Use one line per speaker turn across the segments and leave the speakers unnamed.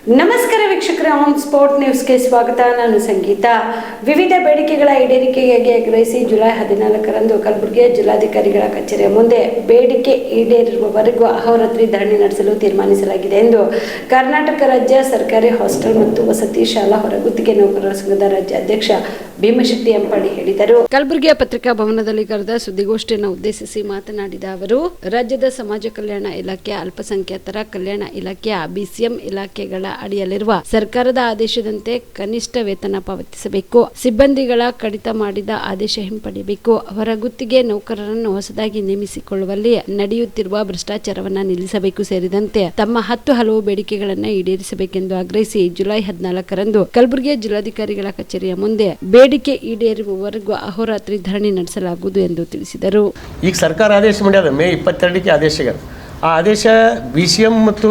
ನಮಸ್ಕಾರ ವೀಕ್ಷಕರೇ, on spot ನ್ಯೂಸ್ಗೆ ಸ್ವಾಗತ. ನಾನು ಸಂಗೀತ. ವಿವಿಧ ಬೇಡಿಕೆಗಳ ಈಡೇರಿಕೆಗೆ ಆಗ್ರಹಿಸಿ ಜುಲೈ 14ರಂದು ಕಲಬುರಗಿಯ ಜಿಲ್ಲಾಧಿಕಾರಿಗಳ ಕಚೇರಿಯ ಮುಂದೆ ಬೇಡಿಕೆ ಈಡೇರಿರುವವರೆಗೂ ಅಹೋರಾತ್ರಿ ಧರಣಿ ನಡೆಸಲು ತೀರ್ಮಾನಿಸಲಾಗಿದೆ ಎಂದು ಕರ್ನಾಟಕ ರಾಜ್ಯ ಸರ್ಕಾರಿ ಹಾಸ್ಟೆಲ್ ಮತ್ತು ವಸತಿ ಶಾಲಾ ಹೊರಗುತ್ತಿಗೆ ನೌಕರರ ಸಂಘದ ರಾಜ್ಯಾಧ್ಯಕ್ಷ ಭೀಮಶೆಟ್ಟಿ ಅಂಪಾಡಿ ಹೇಳಿದರು. ಕಲಬುರಗಿಯ ಪತ್ರಿಕಾ ಭವನದಲ್ಲಿ ಕರೆದ ಸುದ್ದಿಗೋಷ್ಠಿಯನ್ನು ಉದ್ದೇಶಿಸಿ ಮಾತನಾಡಿದ ಅವರು, ರಾಜ್ಯದ ಸಮಾಜ ಕಲ್ಯಾಣ ಇಲಾಖೆ, ಅಲ್ಪಸಂಖ್ಯಾತರ ಕಲ್ಯಾಣ ಇಲಾಖೆ, ಬಿಸಿಎಂ ಇಲಾಖೆಗಳ ಅಡಿಯಲ್ಲಿರುವ ಸರ್ಕಾರದ ಆದೇಶದಂತೆ ಕನಿಷ್ಠ ವೇತನ ಪಾವತಿಸಬೇಕು. ಸಿಬ್ಬಂದಿಗಳ ಕಡಿತ ಮಾಡಿದ ಆದೇಶ ಹಿಂಪಡೆಯಬೇಕು. ಹೊರಗುತ್ತಿಗೆ ನೌಕರರನ್ನು ಹೊಸದಾಗಿ ನೇಮಿಸಿಕೊಳ್ಳುವಲ್ಲಿ ನಡೆಯುತ್ತಿರುವ ಭ್ರಷ್ಟಾಚಾರವನ್ನು ನಿಲ್ಲಿಸಬೇಕು ಸೇರಿದಂತೆ ತಮ್ಮ 10 ಹಲವು ಬೇಡಿಕೆಗಳನ್ನು ಈಡೇರಿಸಬೇಕೆಂದು ಆಗ್ರಹಿಸಿ ಜುಲೈ 14ರಂದು ಕಲಬುರಗಿಯ ಜಿಲ್ಲಾಧಿಕಾರಿಗಳ ಕಚೇರಿಯ ಮುಂದೆ ಬೇಡಿಕೆ ಈಡೇರುವವರೆಗೂ ಅಹೋರಾತ್ರಿ ಧರಣಿ ನಡೆಸಲಾಗುವುದು ಎಂದು ತಿಳಿಸಿದರು.
ಈಗ ಸರ್ಕಾರ ಆದೇಶ ಮಾಡ್ಯದ ಮೇ 22ಕ್ಕೆ ಆದೇಶ. ಆ ಆದೇಶ BCM ಮತ್ತು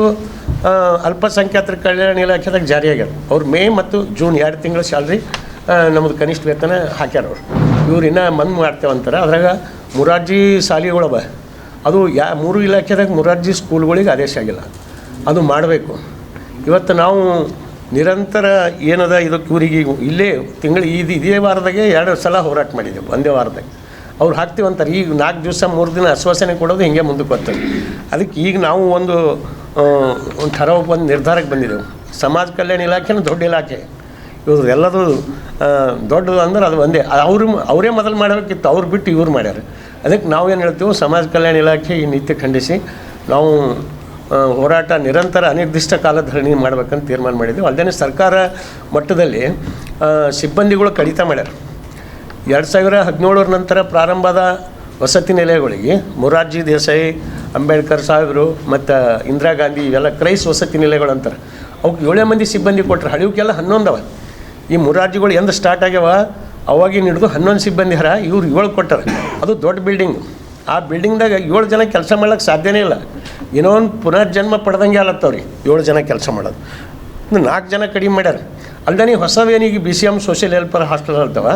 ಅಲ್ಪಸಂಖ್ಯಾತರ ಕಲ್ಯಾಣ ಇಲಾಖೆದಾಗ ಜಾರಿ ಆಗ್ಯದ. ಅವ್ರು ಮೇ ಮತ್ತು ಜೂನ್ 2 ತಿಂಗಳ ಸ್ಯಾಲ್ರಿ ನಮ್ಮದು ಕನಿಷ್ಠ ವೇತನ ಹಾಕ್ಯಾರ. ಇವ್ರು ಇನ್ನೂ ಬಂದ್ ಮಾಡ್ತೇವಂತಾರೆ. ಅದ್ರಾಗ ಮುರಾರ್ಜಿ ಶಾಲೆಗಳವ, ಅದು 3 ಇಲಾಖೆದಾಗ ಮುರಾರ್ಜಿ ಸ್ಕೂಲ್ಗಳಿಗೆ ಆದೇಶ ಆಗಿಲ್ಲ. ಅದು ಮಾಡಬೇಕು. ಇವತ್ತು ನಾವು ನಿರಂತರ ಏನದ ಇದಕ್ಕೆ ಇವರಿಗೆ ಇಲ್ಲೇ ತಿಂಗಳು ಇದೇ ವಾರದಾಗೆ 2 ಸಲ ಹೋರಾಟ ಮಾಡಿದ್ದೆವು. ಒಂದೇ ವಾರದಾಗ ಅವ್ರು ಹಾಕ್ತೀವಂತಾರೆ. ಈಗ 4 ದಿವಸ 3 ದಿನ ಆಶ್ವಾಸನೆ ಕೊಡೋದು ಹಿಂಗೆ ಮುಂದಕ್ಕೆ ಬರ್ತದೆ. ಅದಕ್ಕೆ ಈಗ ನಾವು ಒಂದು ಠರಾವ್ ಬಂದು ನಿರ್ಧಾರಕ್ಕೆ ಬಂದಿದ್ದೆವು. ಸಮಾಜ ಕಲ್ಯಾಣ ಇಲಾಖೆನೂ ದೊಡ್ಡ ಇಲಾಖೆ, ಇವ್ರು ಎಲ್ಲರೂ ದೊಡ್ಡದು ಅಂದ್ರೆ ಅದು ಒಂದೇ. ಅವರೇ ಮೊದಲು ಮಾಡಬೇಕಿತ್ತು, ಅವ್ರು ಬಿಟ್ಟು ಇವ್ರು ಮಾಡ್ಯಾರ. ಅದಕ್ಕೆ ನಾವು ಏನು ಹೇಳ್ತೀವಿ, ಸಮಾಜ ಕಲ್ಯಾಣ ಇಲಾಖೆ ಈ ನೀತಿ ಖಂಡಿಸಿ ನಾವು ಹೋರಾಟ ನಿರಂತರ ಅನಿರ್ದಿಷ್ಟ ಕಾಲ ಧರಣಿ ಮಾಡ್ಬೇಕಂತ ತೀರ್ಮಾನ ಮಾಡಿದ್ದೆವು. ಅಲ್ಲದೆ ಸರ್ಕಾರ ಮಟ್ಟದಲ್ಲಿ ಸಿಬ್ಬಂದಿಗಳು ಕಡಿತ ಮಾಡ್ಯಾರ. 2017 ನಂತರ ಪ್ರಾರಂಭದ ವಸತಿ ನಿಲಯಗಳಿಗೆ ಮೊರಾರ್ಜಿ ದೇಸಾಯಿ, ಅಂಬೇಡ್ಕರ್ ಸಾಹೇಬರು ಮತ್ತು ಇಂದಿರಾ ಗಾಂಧಿ ಇವೆಲ್ಲ ಕ್ರೈಸ್ ವಸತಿ ನಿಲಯಗಳು ಅಂತಾರೆ. ಅವಕ್ಕೆ 7 ಮಂದಿ ಸಿಬ್ಬಂದಿ ಕೊಟ್ಟರು. ಹಳಿವಕ್ಕೆಲ್ಲ 11 ಅವ. ಈ ಮೊರಾರ್ಜಿಗಳು ಎಂದು ಸ್ಟಾರ್ಟ್ ಆಗ್ಯಾವ ಅವಾಗಿನ ಹಿಡಿದು 11 ಸಿಬ್ಬಂದಿ ಹರ. ಇವ್ರು 7 ಕೊಟ್ಟಾರೆ. ಅದು ದೊಡ್ಡ ಬಿಲ್ಡಿಂಗ್. ಆ ಬಿಲ್ಡಿಂಗ್ದಾಗ 7 ಜನ ಕೆಲಸ ಮಾಡ್ಲಿಕ್ಕೆ ಸಾಧ್ಯನೇ ಇಲ್ಲ. ಏನೋ ಒಂದು ಪುನರ್ಜನ್ಮ ಪಡೆದಂಗೆ ಆಲತ್ತವ್ರಿ 7 ಜನ ಕೆಲಸ ಮಾಡೋದು. 4 ಜನ ಕಡಿಮೆ ಮಾಡ್ಯಾರ. ಅಲ್ಲದೆ ಹೊಸವೇನಿಗೆ BCM ಸೋಷಿಯಲ್ ಹೆಲ್ಪರ್ ಹಾಸ್ಟೆಲ್ ಇರ್ತಾವೆ,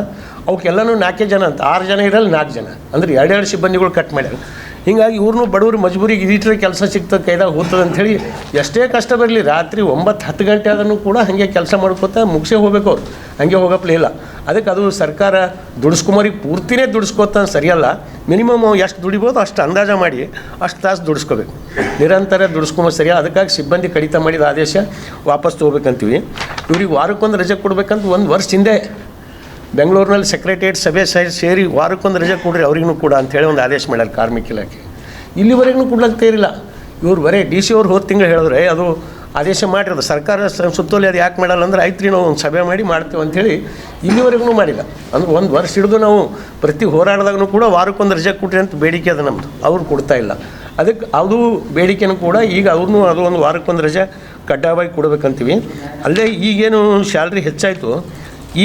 ಅವಕ್ಕೆಲ್ಲನೂ 4 ಜನ ಅಂತ 6 ಜನ ಇರಲ್ಲ, 4 ಜನ ಅಂದರೆ 2 ಸಿಬ್ಬಂದಿಗಳು ಕಟ್ ಮಾಡ್ಯಾರ. ಹೀಗಾಗಿ ಇವ್ರನ್ನೂ ಬಡವರು ಮಜಬೂರಿಗೆ ಈಟ್ರೆ ಕೆಲಸ ಸಿಗ್ತದೆ, ಕೈದಾಗ ಹೋಗ್ತದೆ ಅಂಥೇಳಿ ಎಷ್ಟೇ ಕಷ್ಟ ಬರಲಿ ರಾತ್ರಿ 9-10 ಗಂಟೆ ಆದ್ರೂ ಕೂಡ ಹಾಗೆ ಕೆಲಸ ಮಾಡ್ಕೋತಾ ಮುಗಿಸೇ ಹೋಗ್ಬೇಕು. ಅವ್ರು ಹಾಗೆ ಹೋಗಪ್ಲೇ ಇಲ್ಲ. ಅದಕ್ಕೆ ಅದು ಸರ್ಕಾರ ದುಡಿಸ್ಕೊಂಬರಿಗೆ ಪೂರ್ತಿನೇ ದುಡಿಸ್ಕೋತ ಸರಿಯಲ್ಲ. ಮಿನಿಮಮ್ ಎಷ್ಟು ದುಡಿಬೋದು ಅಷ್ಟು ಅಂದಾಜ ಮಾಡಿ ಅಷ್ಟು ತಾಸು ದುಡಿಸ್ಕೋಬೇಕು. ನಿರಂತರ ದುಡಿಸ್ಕೊಂಬ ಸರಿಯಲ್ಲ. ಅದಕ್ಕಾಗಿ ಸಿಬ್ಬಂದಿ ಕಡಿತ ಮಾಡಿದ ಆದೇಶ ವಾಪಸ್ ತೊಗೋಬೇಕಂತೀವಿ. ಇವ್ರಿಗೆ ವಾರಕ್ಕೊಂದು ರಜೆ ಕೊಡ್ಬೇಕಂತ 1 ವರ್ಷ ಹಿಂದೆ ಬೆಂಗಳೂರಿನಲ್ಲಿ ಸೆಕ್ರೆಟರಿಯೇಟ್ ಸಭೆ ಸೇರಿ ವಾರಕ್ಕೊಂದು ರಜೆ ಕೊಡ್ರಿ ಅವ್ರಿಗೂ ಕೂಡ ಅಂಥೇಳಿ ಒಂದು ಆದೇಶ ಮಾಡ್ಯಾರ ಕಾರ್ಮಿಕ ಇಲಾಖೆ. ಇಲ್ಲಿವರೆಗೂ ಕೊಡ್ಲಿಕ್ಕೆ ತಯಾರಿಲ್ಲ. ಇವ್ರು ಬರೀ DC ಅವ್ರು ಹೋದ ತಿಂಗಳು ಹೇಳಿದ್ರೆ ಅದು ಆದೇಶ ಮಾಡಿರೋದು ಸರ್ಕಾರ ಸುತ್ತೋಲೆ. ಅದು ಯಾಕೆ ಮಾಡಲ್ಲ ಅಂದ್ರೆ ಆಯ್ತು ರೀ ನಾವು ಒಂದು ಸಭೆ ಮಾಡಿ ಮಾಡ್ತೇವೆ ಅಂಥೇಳಿ ಇಲ್ಲಿವರೆಗೂ ಮಾಡಿಲ್ಲ. ಅಂದ್ರೆ 1 ವರ್ಷ ಹಿಡಿದು ನಾವು ಪ್ರತಿ ಹೋರಾಟದಾಗೂ ಕೂಡ ವಾರಕ್ಕೊಂದು ರಜೆ ಕೊಟ್ರಿ ಅಂತ ಬೇಡಿಕೆ ಅದು ನಮ್ಮದು. ಅವ್ರು ಕೊಡ್ತಾ ಇಲ್ಲ. ಅದಕ್ಕೆ ಅದು ಬೇಡಿಕೆನೂ ಕೂಡ ಈಗ ಅವ್ರನ್ನೂ ಅದು ಒಂದು ವಾರಕ್ಕೊಂದು ರಜೆ ಕಡ್ಡಾಯವಾಗಿ ಕೊಡಬೇಕಂತೀವಿ. ಅಲ್ಲದೆ ಈಗೇನು ಸ್ಯಾಲ್ರಿ ಹೆಚ್ಚಾಯಿತು,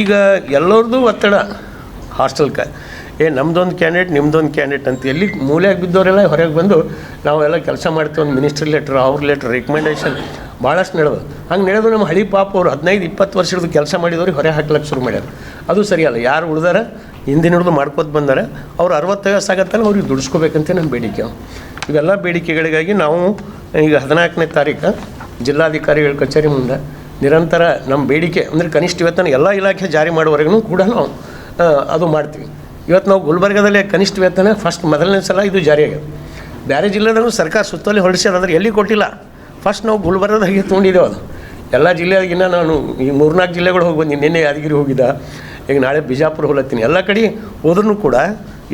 ಈಗ ಎಲ್ಲರದ್ದು ಒತ್ತಡ ಹಾಸ್ಟೆಲ್ಗೆ. ನಮ್ಮದೊಂದು ಕ್ಯಾಂಡಿಡೇಟ್ ನಿಮ್ಮದೊಂದು ಕ್ಯಾಂಡಿಡೇಟ್ ಅಂತ ಎಲ್ಲಿ ಮೂಲೆಯಾಗಿ ಬಿದ್ದವರೆಲ್ಲ ಹೊರಗೆ ಬಂದು ನಾವೆಲ್ಲ ಕೆಲಸ ಮಾಡ್ತೀವಿ. ಒಂದು ಮಿನಿಸ್ಟ್ರಿ ಲೆಟ್ರ್, ಅವ್ರ ಲೆಟ್ರ್, ರೆಕಮೆಂಡೇಷನ್ ಭಾಳಷ್ಟು ನಡೆದು ಹಂಗೆ ನಡೆದು ನಮ್ಮ ಹಳಿ ಪಾಪ ಅವರು 15-20 ವರ್ಷದ ಕೆಲಸ ಮಾಡಿದವ್ರಿಗೆ ಹೊರೆ ಹಾಕ್ಲಿಕ್ಕೆ ಶುರು ಮಾಡ್ಯಾರ. ಅದು ಸರಿಯಲ್ಲ. ಯಾರು ಉಳ್ದಾರ ಹಿಂದಿನ ಹಿಡಿದು ಮಾಡ್ಕೋತ ಬಂದಾರೆ ಅವ್ರು 60 ವಯಸ್ಸಾಗತ್ತಲ್ಲ ಅವ್ರಿಗೆ ದುಡಿಸ್ಕೋಬೇಕಂತ ನಮ್ಮ ಬೇಡಿಕೆ. ಇವೆಲ್ಲ ಬೇಡಿಕೆಗಳಿಗಾಗಿ ನಾವು ಈಗ 14ನೇ ತಾರೀಕು ಜಿಲ್ಲಾಧಿಕಾರಿಗಳ ಕಚೇರಿ ಮುಂದೆ ನಿರಂತರ ನಮ್ಮ ಬೇಡಿಕೆ ಅಂದರೆ ಕನಿಷ್ಠ ವೇತನ ಎಲ್ಲ ಇಲಾಖೆ ಜಾರಿ ಮಾಡುವವರೆಗೂ ಕೂಡ ನಾವು ಅದು ಮಾಡ್ತೀವಿ. ಇವತ್ತು ನಾವು ಗುಲ್ಬರ್ಗದಲ್ಲಿ ಕನಿಷ್ಠ ವೇತನ ಮೊದಲನೇ ಸಲ ಇದು ಜಾರಿಯಾಗಿದೆ. ಬೇರೆ ಜಿಲ್ಲೆದಾಗೂ ಸರ್ಕಾರ ಸುತ್ತೋಲೆ ಹೊರಡಿಸ್ಯಾರ, ಆದರೆ ಎಲ್ಲಿ ಕೊಟ್ಟಿಲ್ಲ. ಫಸ್ಟ್ ನಾವು ಗುಲ್ಬರ್ಗದಾಗೆ ತೊಗೊಂಡಿದ್ದೇವೆ. ಅದು ಎಲ್ಲ ಜಿಲ್ಲೆಯಾಗಿನ ನಾನು ಈ 3-4 ಜಿಲ್ಲೆಗಳು ಹೋಗಿ ಬಂದೀನಿ. ನಿನ್ನೆ ಯಾದಗಿರಿ ಹೋಗಿದ್ದ, ಈಗ ನಾಳೆ ಬಿಜಾಪುರ ಹೋಗ್ಲತ್ತೀನಿ. ಎಲ್ಲ ಕಡೆ ಹೋದ್ರೂ ಕೂಡ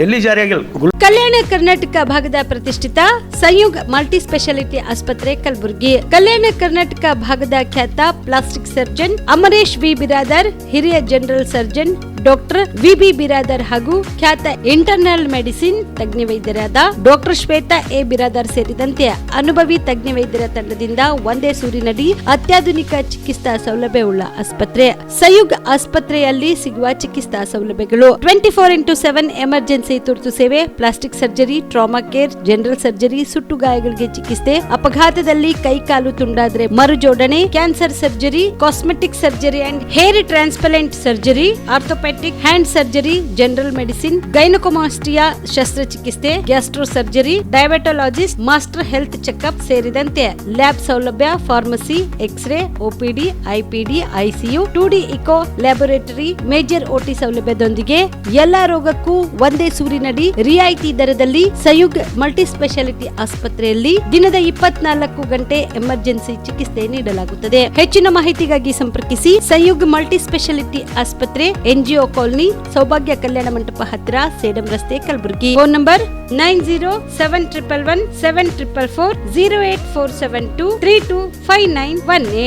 ಎಲ್ಲಿ ಜಾರಿಯಾಗಿಲ್ಲ.
ಕಲ್ಯಾಣ ಕರ್ನಾಟಕ ಭಾಗದ ಪ್ರತಿಷ್ಠಿತ ಸಂಯುಗ್ ಮಲ್ಟಿ ಸ್ಪೆಷಾಲಿಟಿ ಆಸ್ಪತ್ರೆ ಕಲಬುರಗಿ. ಕಲ್ಯಾಣ ಕರ್ನಾಟಕ ಭಾಗದ ಖ್ಯಾತ plastic surgeon Amaresh V Biradar, ಹಿರಿಯ general surgeon doctor VB Biradar ಹಾಗೂ ಖ್ಯಾತ ಇಂಟರ್ನಲ್ ಮೆಡಿಸಿನ್ ತಜ್ಞ ವೈದ್ಯರಾದ ಡಾಕ್ಟರ್ ಶ್ವೇತಾ A ಬಿರಾದರ್ ಸೇರಿದಂತೆ ಅನುಭವಿ ತಜ್ಞ ವೈದ್ಯರ ತಂಡದಿಂದ ಒಂದೇ ಸೂರಿನಡಿ ಅತ್ಯಾಧುನಿಕ ಚಿಕಿತ್ಸಾ ಸೌಲಭ್ಯವುಳ್ಳ ಆಸ್ಪತ್ರೆ. ಸಂಯುಗ್ ಆಸ್ಪತ್ರೆಯಲ್ಲಿ ಸಿಗುವ ಚಿಕಿತ್ಸಾ ಸೌಲಭ್ಯಗಳು 24x7 ಎಮರ್ಜೆನ್ಸಿ ತುರ್ತು ಸೇವೆ, plastic surgery, trauma care, general surgery, ಸುಟ್ಟು ಗಾಯಗಳಿಗೆ ಚಿಕಿತ್ಸೆ, ಅಪಘಾತದಲ್ಲಿ ಕೈ ಕಾಲು ತುಂಡಾದ್ರೆ ಮರುಜೋಡಣೆ, cancer surgery, cosmetic surgery and hair transplant surgery, orthopaedic orthopaedic, hand surgery, general medicine, gynaecomastia ಶಸ್ತ್ರಚಿಕಿತ್ಸೆ, gastro surgery, diabetologist, master health checkup ಸೇರಿದಂತೆ ಲ್ಯಾಬ್ ಸೌಲಭ್ಯ, pharmacy, x-ray, OPD, IPD, ICU, 2D echo laboratory, major OT ಸೌಲಭ್ಯದೊಂದಿಗೆ ಎಲ್ಲಾ ರೋಗಕ್ಕೂ ಒಂದೇ ಸೂರಿನಡಿ ರಿಯಾಯಿತಿ ದರದಲ್ಲಿ ಸಯುಗ್ multi speciality ಆಸ್ಪತ್ರೆಯಲ್ಲಿ ದಿನದ 24 ಗಂಟೆ ಎಮರ್ಜೆನ್ಸಿ ಚಿಕಿತ್ಸೆ ನೀಡಲಾಗುತ್ತದೆ. ಹೆಚ್ಚಿನ ಮಾಹಿತಿಗಾಗಿ ಸಂಪರ್ಕಿಸಿ ಸಯುಗ್ ಮಲ್ಟಿ ಸ್ಪೆಷಾಲಿಟಿ ಆಸ್ಪತ್ರೆ, NGO ಕಾಲೋನಿ, ಸೌಭಾಗ್ಯ ಕಲ್ಯಾಣ ಮಂಟಪ ಹತ್ತಿರ, ಸೇಡಂ ರಸ್ತೆ, ಕಲಬುರಗಿ. Phone number 9071117444 08472325918.